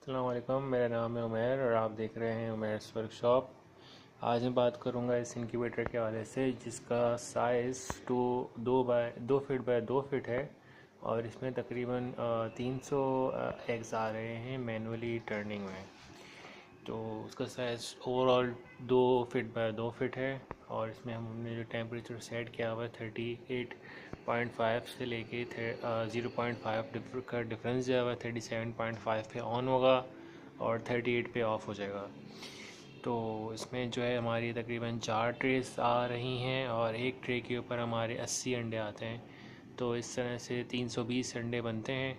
अस्सलाम वालेकुम, मेरा नाम है उमैर और आप देख रहे हैं उमैर्स वर्कशॉप। आज मैं बात करूंगा इस इंक्यूबेटर के हवाले से, जिसका साइज़ 2 फीट बाय 2 फीट है और इसमें तकरीबन 300 एग्स आ रहे हैं मैनुअली टर्निंग में। तो उसका size overall 2 feet by 2 feet है और इसमें हमने जो टेम्परेचर सेट किया हुआ है 38.5 से लेके 0.5 का डिफरेंस दिया हुआ है। 37.5 पे ऑन होगा और 38 पे ऑफ़ हो जाएगा। तो इसमें जो है हमारी तकरीबन 4 ट्रेस आ रही हैं और एक ट्रे के ऊपर हमारे 80 अंडे आते हैं। तो इस तरह से 320 अंडे बनते हैं।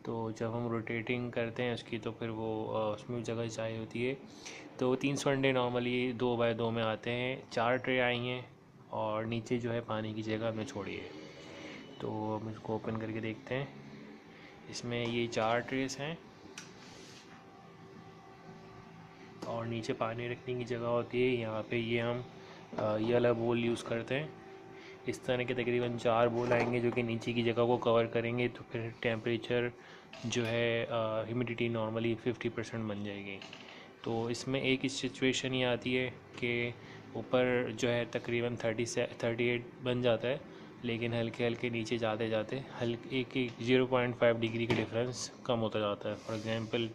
तो जब हम रोटेटिंग करते हैं उसकी तो फिर वो उसमें जगह चाहिए होती है। तो 300 अंडे नॉर्मली 2 बाय 2 में आते हैं। 4 ट्रे आई हैं और नीचे जो है पानी की जगह हमें छोड़ी है। तो हम इसको ओपन करके देखते हैं। इसमें ये 4 ट्रेस हैं और नीचे पानी रखने की जगह होती है। यहाँ पे ये हम ये वाला बोल यूज़ करते हैं। इस तरह के तकरीबन 4 बोल आएंगे जो कि नीचे की जगह को कवर करेंगे। तो फिर टेम्परेचर जो है ह्यूमिडिटी नॉर्मली 50% बन जाएगी। तो इसमें एक सिचुएशन ये आती है कि ऊपर जो है तकरीबन 38 बन जाता है, लेकिन हल्के हल्के नीचे जाते जाते हल्के एक 0.5 डिग्री का डिफरेंस कम होता जाता है। फॉर एग्ज़ाम्पल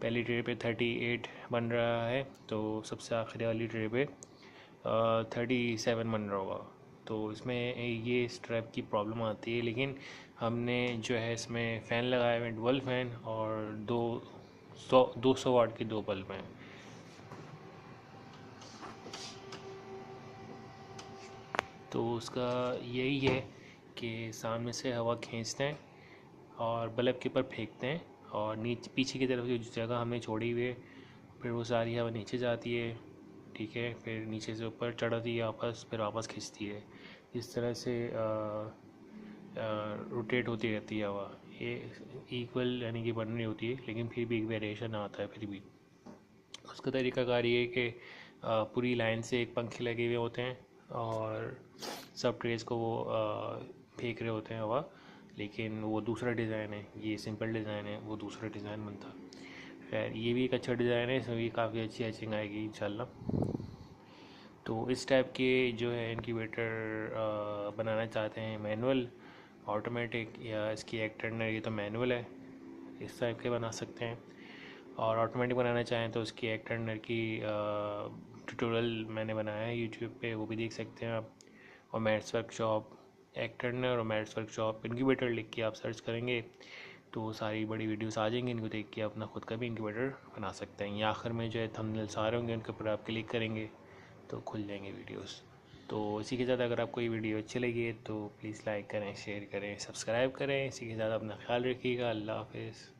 पहली ट्रे पे 38 बन रहा है तो सबसे आखिरी वाली ट्रे पे 37 बन रहा होगा। तो इसमें ये स्ट्रैप की प्रॉब्लम आती है, लेकिन हमने जो है इसमें फ़ैन लगाए हुए हैं, डुअल फ़ैन, और 200 वाट के 2 बल्ब हैं। तो उसका यही है कि सामने से हवा खींचते हैं और बल्ब के ऊपर फेंकते हैं और नीचे पीछे की तरफ जो जगह हमने छोड़ी हुई है फिर वो सारी हवा नीचे जाती है। ठीक है, फिर नीचे से ऊपर चढ़ती है वापस, फिर वापस खींचती है। इस तरह से रोटेट होती रहती है हवा। ये इक्वल यानी कि बन रही होती है, लेकिन फिर भी एक वेरिएशन आता है। फिर भी उसका तरीकाकार ये है कि पूरी लाइन से एक पंखे लगे हुए होते हैं और सब ट्रेस को वो फेंक रहे होते हैं हवा। लेकिन वो दूसरा डिज़ाइन है, ये सिंपल डिज़ाइन है, वो दूसरा डिज़ाइन बनता। खैर ये भी एक अच्छा डिज़ाइन है, इसमें भी काफ़ी अच्छी हैचिंग आएगी इंशाल्लाह। तो इस टाइप के जो है इनक्यूबेटर बनाना चाहते हैं मैनुअल, ऑटोमेटिक, या इसकी एक टर्नर, ये तो मैनुअल है, इस टाइप के बना सकते हैं। और ऑटोमेटिक बनाना चाहें तो उसकी एक टर्नर की ट्यूटोरियल मैंने बनाया है यूट्यूब पे, वो भी देख सकते हैं आप। और मैथ्स वर्कशॉप एक टर्नर और मैथ्स वर्कशॉप इनक्यूबेटर लिख के आप सर्च करेंगे तो सारी बड़ी वीडियोस आ जाएंगी। इनको देख के अपना खुद का भी इनक्यूबेटर बना सकते हैं। या आखिर में जो है थंबनेल्स आ रहे होंगे, उनके ऊपर आप क्लिक करेंगे तो खुल जाएंगे वीडियोस। तो इसी के साथ अगर आपको ये वीडियो अच्छी लगी तो प्लीज़ लाइक करें, शेयर करें, सब्सक्राइब करें। इसी के साथ अपना ख्याल रखिएगा। अल्लाह हाफिज़।